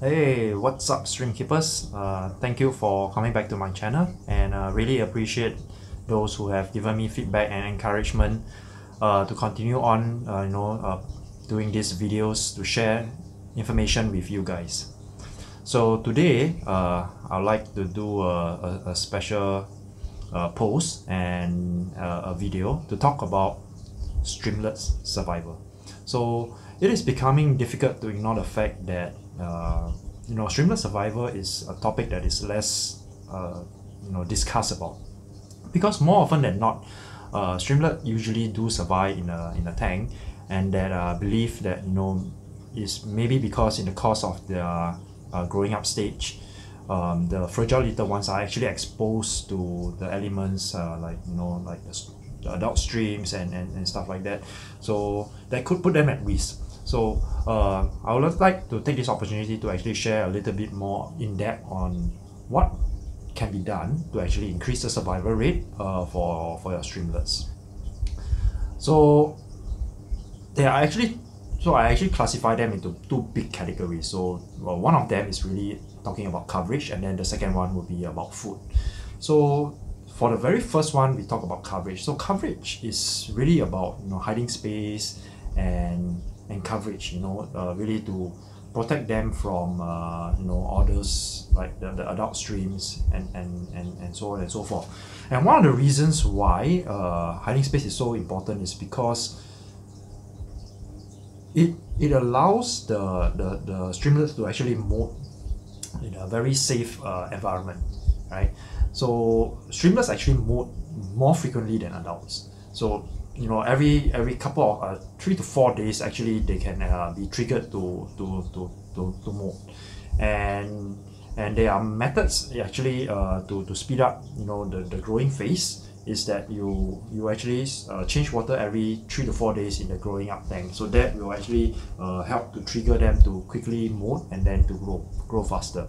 Hey, what's up, stream keepers? Thank you for coming back to my channel, and really appreciate those who have given me feedback and encouragement to continue on, doing these videos to share information with you guys. So today, I'd like to do a special post and a video to talk about Shrimplets survival. So it is becoming difficult to ignore the fact that Shrimplet survival is a topic that is less discussed about, because more often than not, Shrimplet usually do survive in a tank, and that I believe that is maybe because in the course of their growing up stage, the fragile little ones are actually exposed to the elements like the adult streams and stuff like that, so that could put them at risk. So I would like to take this opportunity to actually share a little bit more in depth on what can be done to actually increase the survival rate for your Shrimplets. So I actually classify them into two big categories. So one of them is really talking about coverage, and then the second one will be about food. So for the very first one, we talk about coverage. So coverage is really about hiding space and coverage, really to protect them from all those like the adult streams and so on and so forth. And one of the reasons why hiding space is so important is because it allows the streamlets to actually molt in a very safe environment, right? So streamlets actually molt more frequently than adults. So every couple of 3 to 4 days, actually they can be triggered to molt, and there are methods actually to speed up the growing phase. Is that you actually change water every 3 to 4 days in the growing up tank, so that will actually help to trigger them to quickly molt and then to grow faster.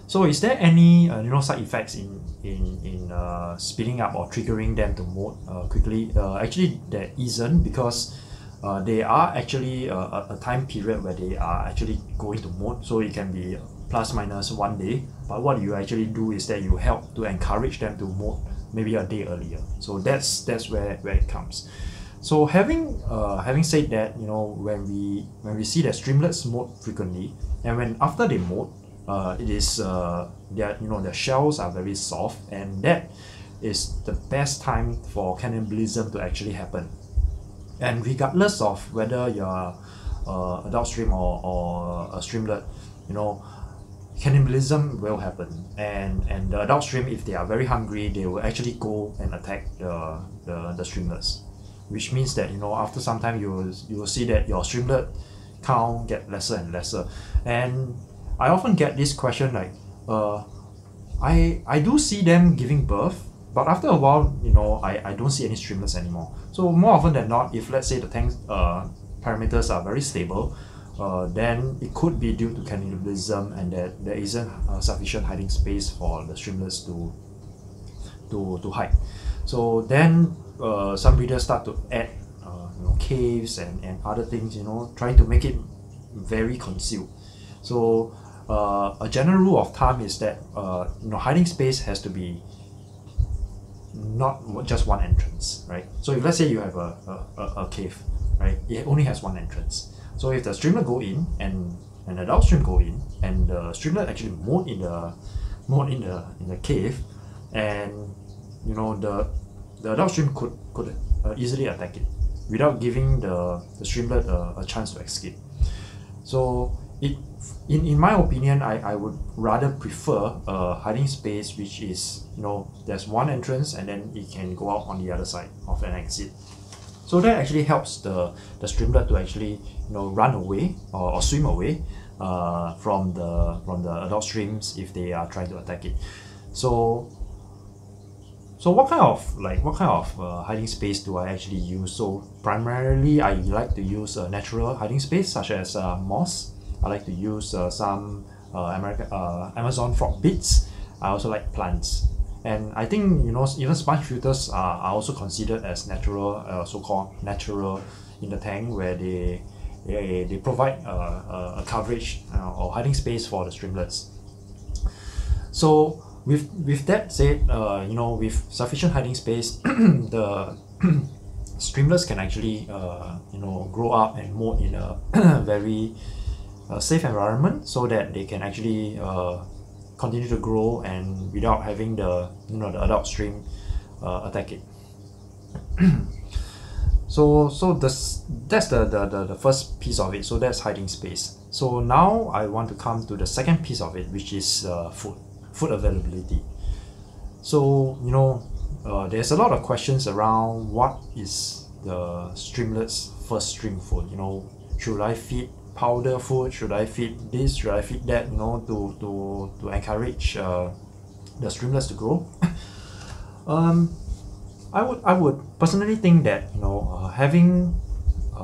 So is there any side effects in speeding up or triggering them to molt quickly? Actually there isn't, because they are actually a time period where they are actually going to molt, so it can be plus minus 1 day, but what you actually do is that you help to encourage them to molt maybe a day earlier. So that's where it comes. So having said that, when we see that streamlets molt frequently, and when after they molt, it is their shells are very soft, and that is the best time for cannibalism to actually happen. And regardless of whether you're adult stream or a streamlet, cannibalism will happen, and the adult stream, if they are very hungry, they will actually go and attack the streamlets, which means that after some time you will see that your streamlet count get lesser and lesser. And I often get this question like, I do see them giving birth, but after a while, I don't see any streamlets anymore. So more often than not, if let's say the tank parameters are very stable, then it could be due to cannibalism, and that there isn't sufficient hiding space for the streamlets to hide. So then some breeders start to add caves and other things, trying to make it very concealed. So a general rule of thumb is that hiding space has to be not just one entrance, right? So if let's say you have a cave, right, it only has one entrance. So if the streamlet go in and an adult stream go in, and the streamlet actually molt in the cave, and the adult stream could easily attack it without giving the streamlet a chance to escape. So in my opinion, I would rather prefer a hiding space which is there's one entrance, and then it can go out on the other side of an exit. So that actually helps the streamlet to actually run away or swim away from the adult streams if they are trying to attack it. So what kind of hiding space do I actually use? So primarily I like to use a natural hiding space, such as moss. I like to use some Amazon frog bits. I also like plants. And I think even sponge filters are also considered as natural, so-called natural in the tank, where they they provide a coverage or hiding space for the streamlets. So with that said, you know, with sufficient hiding space, the streamlets can actually you know, grow up and mold in a very safe environment, so that they can actually continue to grow and without having the, you know, the adult stream attack it. So that's the first piece of it. So that's hiding space. So now I want to come to the second piece of it, which is food availability. So, you know, there's a lot of questions around what is the streamlets' first stream food. You know, should I feed powder food? Should I feed this? Should I feed that? You know, to encourage the streamlets to grow. I would personally think that, you know, having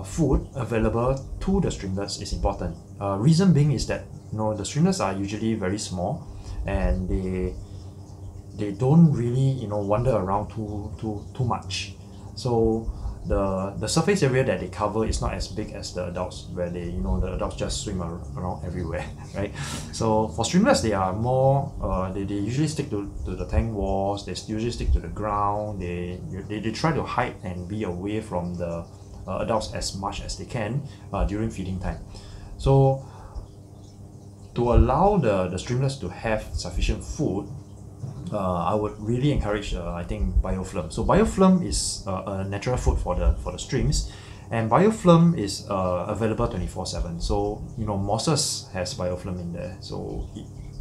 food available to the streamlets is important. Reason being is that, you know, the streamlets are usually very small, and they don't really, you know, wander around too much. So the surface area that they cover is not as big as the adults, where they, you know, the adults just swim around everywhere, right? So for streamlets, they are more they usually stick to the tank walls. They usually stick to the ground. They try to hide and be away from the adults as much as they can during feeding time. So to allow the streamlets to have sufficient food, I would really encourage, I think, biofilm. So biofilm is a natural food for the streams, and biofilm is available 24/7. So, you know, mosses has biofilm in there. So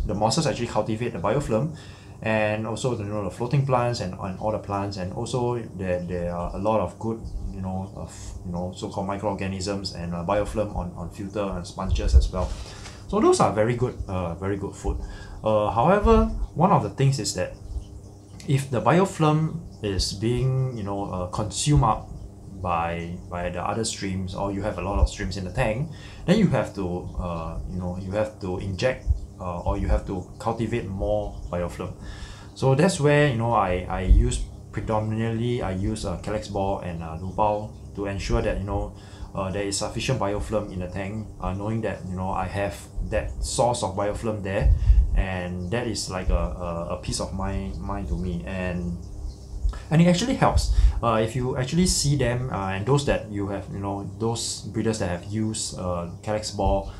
the mosses actually cultivate the biofilm, and also, you know, the floating plants and all the plants, and also there are a lot of good, you know, so-called microorganisms and biofilm on filter and sponges as well. So those are very good food. However, one of the things is that if the biofilm is being, you know, consumed up by the other streams, or you have a lot of streams in the tank, then you have to you know, you have to inject or you have to cultivate more biofilm. So that's where, you know, I use predominantly calyx ball and lupao to ensure that, you know, there is sufficient biofilm in the tank, knowing that, you know, I have that source of biofilm there, and that is like a peace of mind to me, and it actually helps. If you actually see them, and those that you have, you know, those breeders that have used calyx ball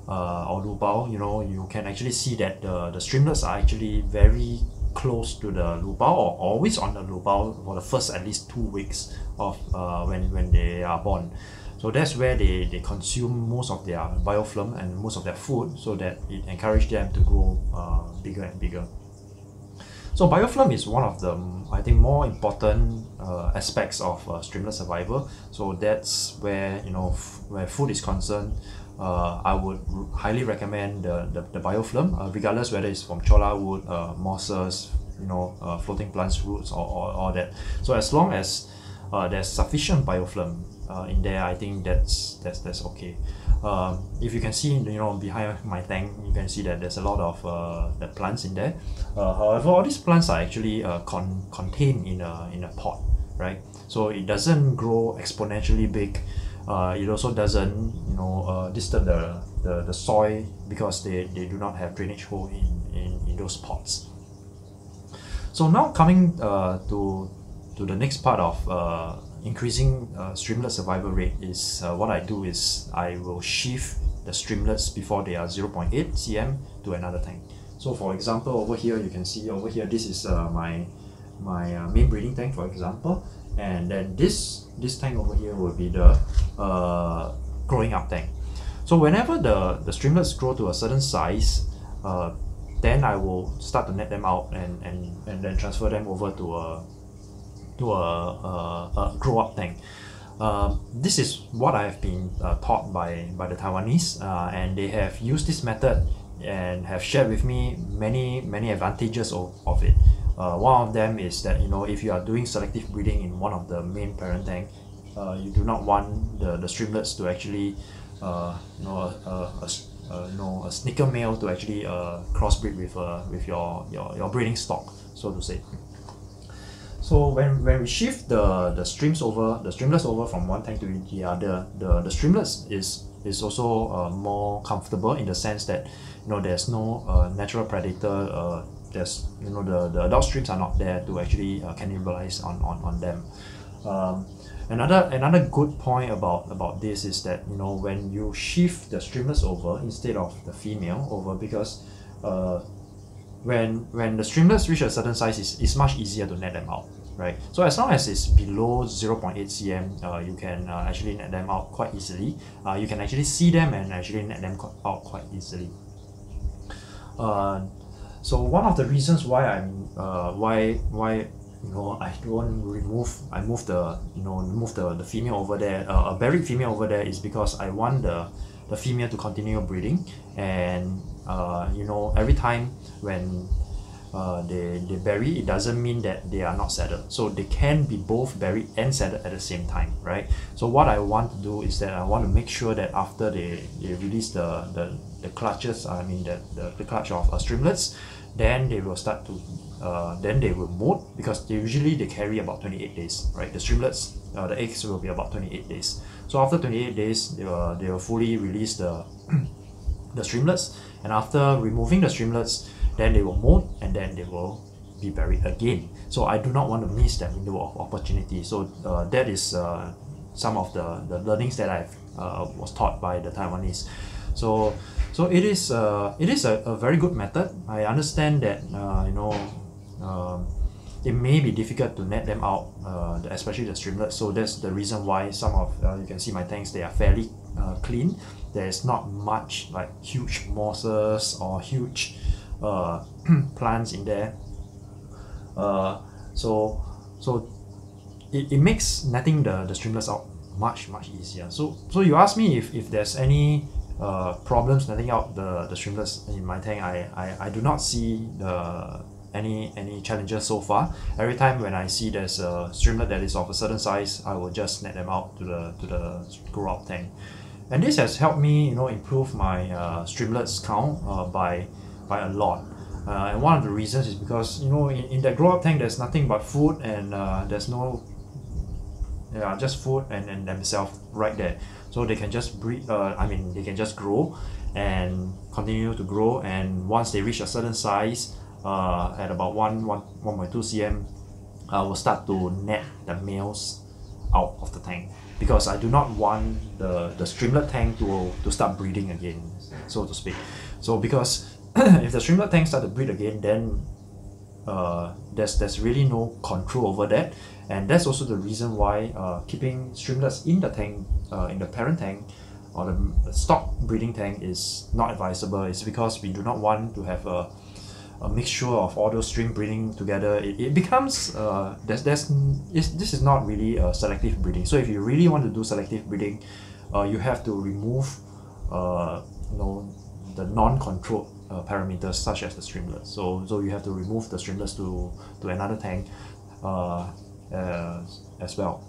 or lupao, you know, you can actually see that the streamlets are actually very close to the lupao, or always on the lupao for the first at least 2 weeks of when they are born. So that's where they consume most of their biofilm and most of their food, so that it encourages them to grow bigger and bigger. So biofilm is one of the, I think, more important aspects of streamlet survival. So that's where, you know, where food is concerned, I would highly recommend the biofilm, regardless whether it's from cholla wood, mosses, you know, floating plants, roots, or all that. So as long as there's sufficient biofilm in there, I think that's okay. If you can see, you know, behind my tank, you can see that there's a lot of the plants in there. However, all these plants are actually contained in a pot, right? So it doesn't grow exponentially big. It also doesn't, you know, disturb the soil, because they do not have drainage hole in those pots. So now coming to the next part of increasing streamlet survival rate is, what I do is I will shift the streamlets before they are 0.8 cm to another tank. So for example, over here you can see over here, this is my main breeding tank, for example, and then this tank over here will be the growing up tank. So whenever the streamlets grow to a certain size, then I will start to net them out and then transfer them over to a grow up tank. This is what I have been taught by the Taiwanese, and they have used this method and have shared with me many advantages of it. One of them is that, you know, if you are doing selective breeding in one of the main parent tank, you do not want the streamlets to actually you know, a sneaker male to actually crossbreed with your breeding stock, so to say. So when we shift the streamlets over from one tank to the other, the streamlets is is also more comfortable in the sense that there's no natural predator. There's the adult shrimps are not there to actually cannibalize on them. Another good point about this is that when you shift the streamlets over instead of the female over, because when the streamlets reach a certain size, it's much easier to net them out, right? So as long as it's below 0.8 cm, you can actually net them out quite easily. You can actually see them and actually net them out quite easily. So one of the reasons why I move the female over there, a buried female over there, is because I want the female to continue breeding, and every time when they bury, it doesn't mean that they are not saddled. So they can be both buried and saddled at the same time, right? So what I want to do is that I want to make sure that after they release the clutches, the clutch of streamlets, then they will start to then they will molt, because they carry about 28 days, right? The streamlets, the eggs will be about 28 days. So after 28 days, they will fully release the streamlets, and after removing the streamlets, then they will molt, and then they will be buried again. So I do not want to miss that window of opportunity. So that is some of the learnings that I've was taught by the Taiwanese. So it is a very good method. I understand that it may be difficult to net them out, especially the streamlets. So that's the reason why some of you can see my tanks, they are fairly clean. There's not much like huge mosses or huge plants in there. So it makes netting the streamlets out much easier. So you ask me if there's any problems netting out the streamlets in my tank. I do not see any challenges so far. Every time when I see there's a streamlet that is of a certain size, I will just net them out to the grow out tank, and this has helped me improve my streamlets count by a lot. And one of the reasons is because in that grow up tank there's nothing but food, and there's no just food and themselves right there, so they can just breed. They can just grow and continue to grow, and once they reach a certain size, at about 1.2 cm, I will start to net the males out of the tank, because I do not want the streamlet tank to start breeding again, so to speak. So because if the streamlet tank start to breed again, then there's really no control over that, and that's also the reason why keeping streamlets in the tank, in the parent tank or the stock breeding tank, is not advisable. It's because we do not want to have a mixture of all those string breeding together. It becomes this is not really selective breeding. So if you really want to do selective breeding, you have to remove the non-controlled parameters such as the streamlets. So you have to remove the streamlets to another tank as well.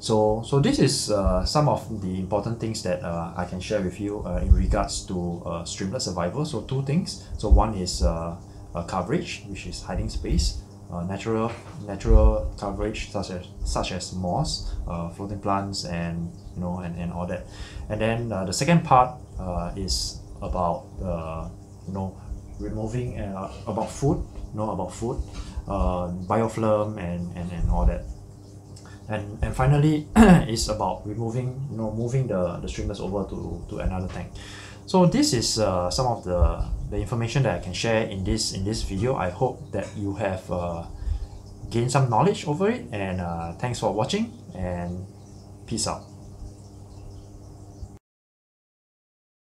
So this is some of the important things that I can share with you in regards to streamlet survival. So two things. So one is coverage, which is hiding space, natural coverage such as moss, floating plants, and and all that. And then the second part is about removing about food, biofilm and all that. And finally, it's about moving the streamlets over to another tank. So this is some of the information that I can share in this video. I hope that you have gained some knowledge over it, and thanks for watching, and peace out.